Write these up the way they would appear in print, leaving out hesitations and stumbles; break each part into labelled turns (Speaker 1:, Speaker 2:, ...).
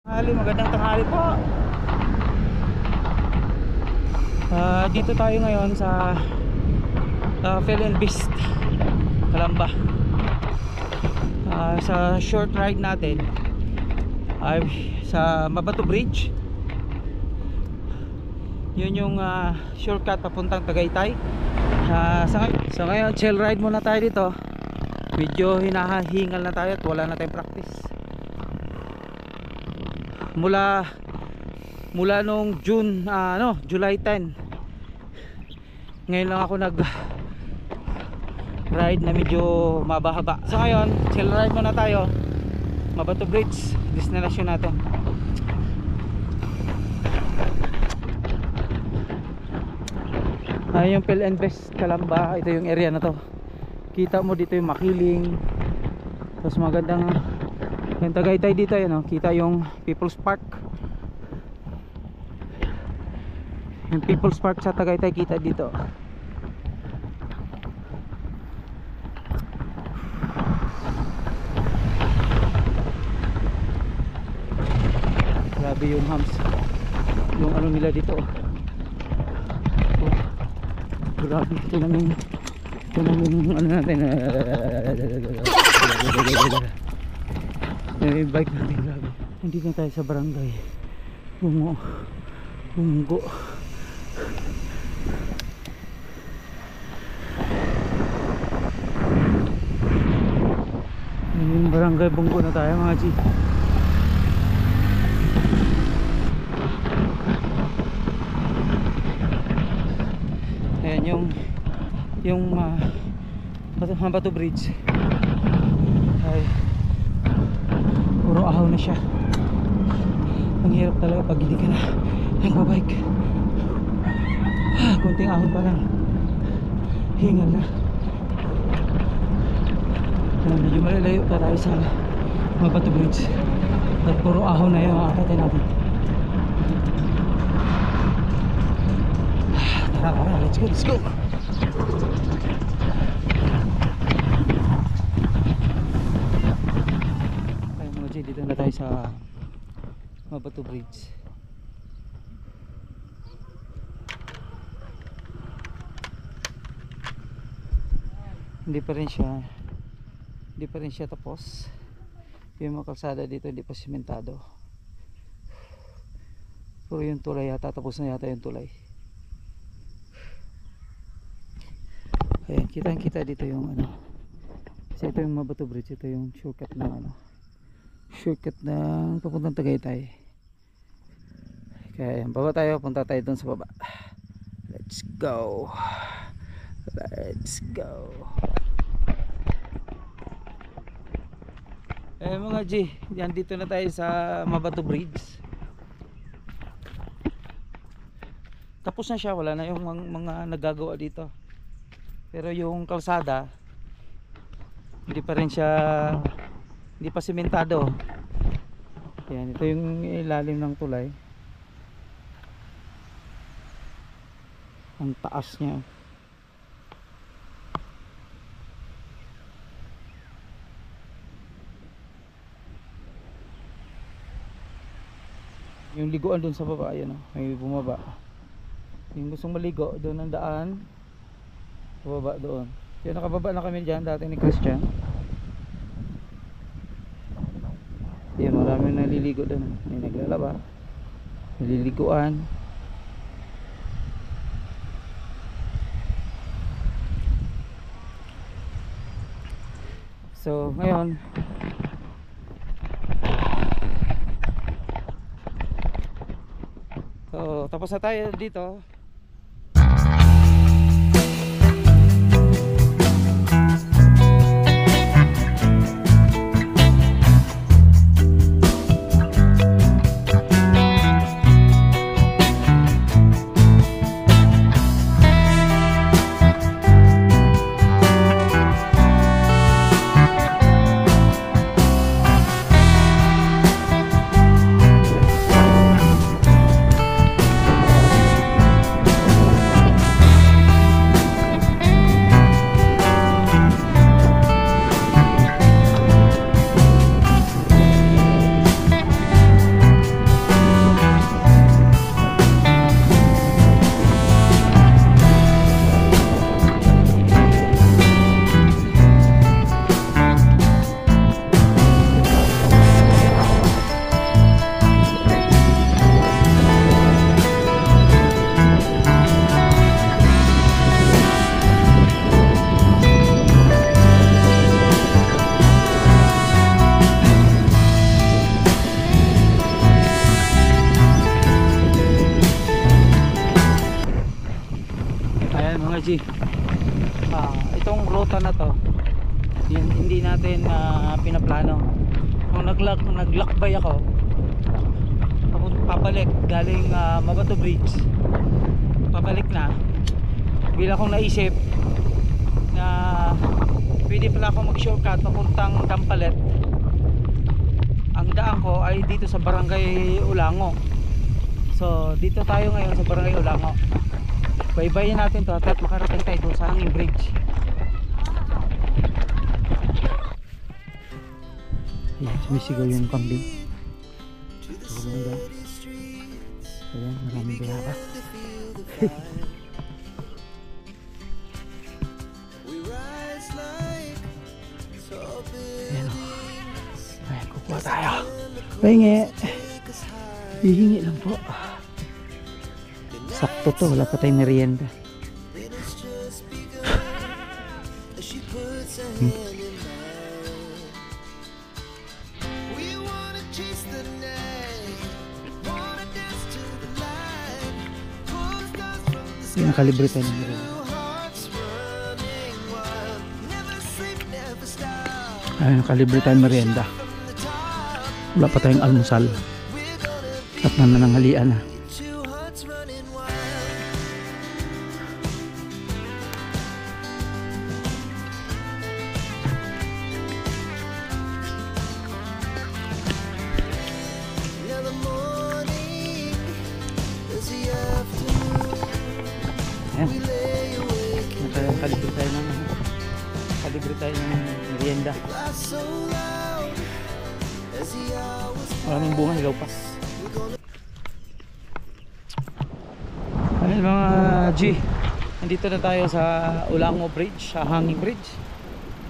Speaker 1: Magandang tanghali po. Dito tayo ngayon sa Fill and Beast Calamba. Sa short ride natin ay sa Mabato Bridge. Yun yung shortcut papuntang Tagaytay. Sa ngayon chill ride muna tayo dito. Medyo hinahingal na tayo at wala na tayong practice. Mula nung July 10. Ngayon lang ako nag ride na medyo mabahaba. So ngayon, chill ride muna tayo. Mabato Bridge, destination natin. Yung Fill and Beast Calamba, ito yung area na to. Kita mo dito yung Makiling. Tapos magandang yung Tagaytay dito, yun, kita yung People's Park. Yung People's Park sa Tagaytay kita dito. Grabe yung hams, yung ano nila dito. Grabe, ito namin ano natin. Yung bike natin, grabe. Nandito na tayo sa barangay Bungo. Yung barangay Bungo na tayo mga G. Ayan yung Mabato Bridge ay puro ahaw na siya. Ang hirap talaga pag hindi ka na nagbabike. Konting ahon pa lang, hingal na. Medyo malalayo pa tayo sa Mabato Bridge at puro ahon na yung akatay natin. Tara, let's go. Ayun mga G, dito na tayo sa Mabato Bridge. Hindi pa rin siya tapos. Yung mga kalsada dito hindi pa simentado. Pero yung tulay yata, tapos na yata yung tulay. Ayan, kita dito yung ano. Kasi ito yung Mabato Bridge, ito yung shortcut ng papuntang Tagaytay. Kaya ayan, baba tayo, punta tayo dun sa baba. Let's go. Mga G, yan, dito na tayo sa Mabato Bridge. Tapos na siya, wala na yung mga nagagawa dito. Pero yung kalsada hindi pa simentado. Yan, ito yung ilalim ng tulay. Ang taas niya. Yung liguan dun sa baba, ayan, may bumaba. Yung gustong maligo, doon ang daan. Baba doon. Kaya nakababa na kami dyan dati ni Christian. Yan, maraming naliligo doon. May naglalaba, naliliguan. So ngayon tapos na tayo dito. mga G, itong ruta na to, hindi natin pinaplano. Kung naglakbay ako pabalik galing Mabato Bridge, pabalik na, bila akong naisip na pwede pala ako mag shortcut papuntang Dampalet. Ang daan ko ay dito sa Barangay Ulango. So dito tayo ngayon sa Barangay Ulango. Baybayin natin to at makarating tayo doon sa Hanging Bridge. Ayan, sumisigaw yung kambing. Ayan, maraming biyaka. Ayan o. Ayan, kukuha tayo. Pahingi. Hihingi lang po. Sakto to, wala pa tayong merienda. Nakalibre tayo ng merienda. Ay, nakalibre tayo ng merienda. Wala pa tayong almusal at nanananghalian na. Kalibre tayo ng merienda. Maraming bunga, hilaw pa. Ayun mga G, nandito na tayo sa Ulango Bridge, sa Hanging Bridge.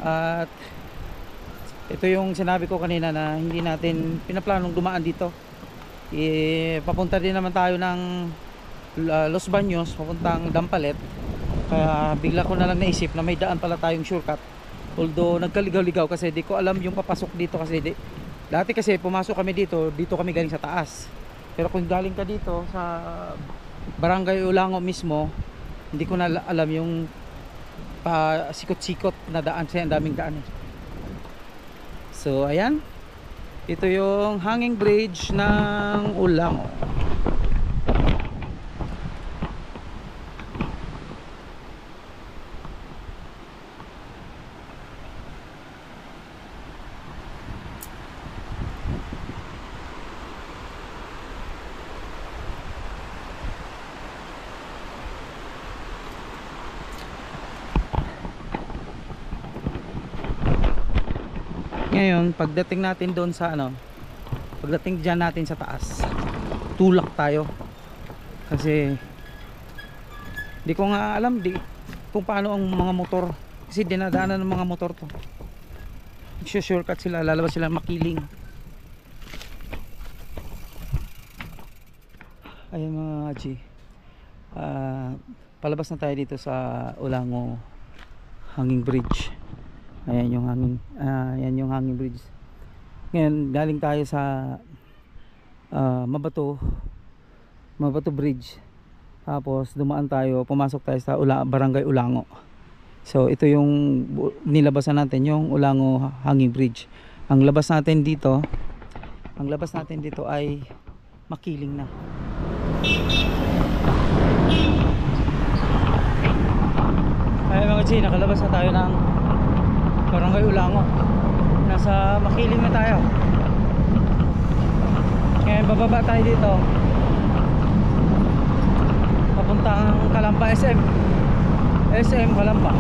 Speaker 1: At ito yung sinabi ko kanina na hindi natin pinaplanong dumaan dito. Papunta din naman tayo ng Los Baños, papuntang Dampalet. Kaya bigla ko na lang naisip na may daan pala tayong shortcut. Although nagkaligaw-ligaw kasi di ko alam yung papasok dito kasi dati kasi pumasok kami dito kami galing sa taas. Pero kung galing ka dito sa Barangay Ulango mismo, hindi ko na alam yung sikot-sikot na daan, kasi ang daming daan. So ayan, ito yung Hanging Bridge ng Ulango. Ngayon, pagdating natin doon sa pagdating dyan natin sa taas, tulak tayo. Kasi di ko nga alam kung paano ang mga motor, kasi dinadaanan ng mga motor to. Shortcut sila, lalabas sila Makiling. Ayun mga G, palabas na tayo dito sa Ulango Hanging Bridge. Ayan yung Hanging Bridge. Ngayon galing tayo sa Mabato Bridge. Tapos dumaan tayo, pumasok tayo sa Barangay Ulango. So ito yung nilabasan natin, yung Ulango Hanging Bridge. Ang labas natin dito ay Makiling na. Ay mga G, nakalabas na tayo ng Barangay Ulango. Nasa Makiling na tayo. Ngayon bababa tayo dito papuntang Calamba SM Calamba.